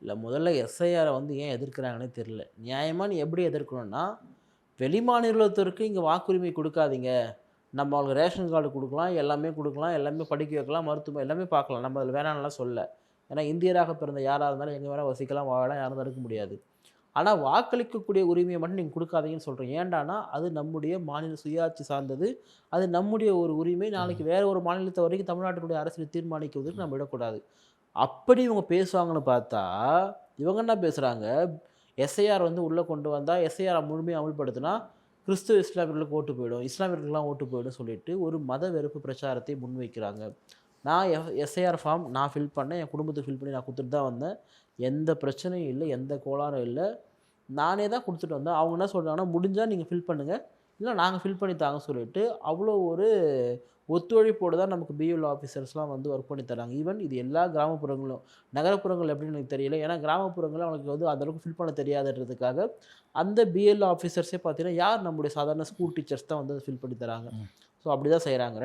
இல்லை முதல்ல எஸ்ஐஆரை வந்து ஏன் எதிர்க்கிறாங்கன்னே தெரியல. நியாயமாக நீ எப்படி எதிர்க்கணும்னா, வெளிமாநிலத்திற்கு இங்கே வாக்குரிமை கொடுக்காதீங்க. நம்ம அவங்களுக்கு ரேஷன் கார்டு குடுக்கலாம், எல்லாமே குடுக்கலாம், எல்லாமே படிக்க வைக்கலாம், மருத்துவம் எல்லாமே பார்க்கலாம். நம்ம அதில வேணான்னுலாம் சொல்லல. ஏன்னா இந்தியராக பிறந்த யாரா இருந்தாலும் எங்க வேணா வசிக்கலாம், வாழலாம், யாரும் தடுக்க முடியாது. ஆனா வாக்களிக்கக்கூடிய உரிமைய மட்டும் நீங்க குடுக்காதீங்கன்னு சொல்றேன். ஏன்டான்னா, அது நம்முடைய மாநில சுயாட்சி சார்ந்தது. அது நம்முடைய ஒரு உரிமை. நாளைக்கு ம். வேற ஒரு மாநிலத்த வரைக்கும் தமிழ்நாட்டினுடைய அரசியல தீர்மானிக்குவதற்கு நம்ம விடக்கூடாது. அப்படி இவங்க பேசுவாங்கன்னு பார்த்தா, இவங்க என்ன பேசுறாங்க, எஸ்ஐஆர் வந்து உள்ள கொண்டு வந்தா, எஸ்ஐஆர முழுமையா அமல்படுத்தினா, கிறிஸ்துவ இஸ்லாமியர்களுக்கு ஓட்டு போயிடும். இஸ்லாமியர்களுக்கெல்லாம் ஓட்டு போயிடும்னு சொல்லிட்டு, ஒரு மத வெறுப்பு பிரச்சாரத்தை முன்வைக்கிறாங்க. நான் எஸ்ஐஆர் ஃபார்ம் நான் ஃபில் பண்ணேன். என் குடும்பத்துக்கு ஃபில் பண்ணி நான் குடுத்துட்டு தான் வந்தேன். எந்த பிரச்சனையும் இல்ல. எந்த கோளாறும் இல்ல. நானே தான் குடுத்துட்டு வந்தேன். அவங்க என்ன சொல்றாங்கன்னா, முடிஞ்சா நீங்க ஃபில் பண்ணுங்க. இல்ல நாங்க ஃபில் பண்ணி தாங்கன்னு சொல்லிட்டு, அவ்வளோ ஒரு ஒத்துழைப்போடு தான் நமக்கு பிஎல்ஓ ஆஃபீசர்ஸ்லாம் வந்து ஒர்க் பண்ணி தராங்க. ஈவன் இது எல்லா கிராமப்புறங்களும். நகரப்புறங்கள் எப்படின்னு எனக்கு தெரியல. ஏன்னா கிராமப்புறங்கள்ல அவங்களுக்கு வந்து அந்த அளவுக்கு ஃபில் பண்ண தெரியாதுன்றதுக்காக, அந்த பிஎல்ஓ ஆஃபீசர்ஸே பார்த்தீங்கன்னா, யார் நம்முடைய சாதாரண ஸ்கூல் டீச்சர்ஸ் தான் வந்து அத ஃபில் பண்ணி தராங்க. ம். ஸோ அப்படிதான் செய்றாங்க.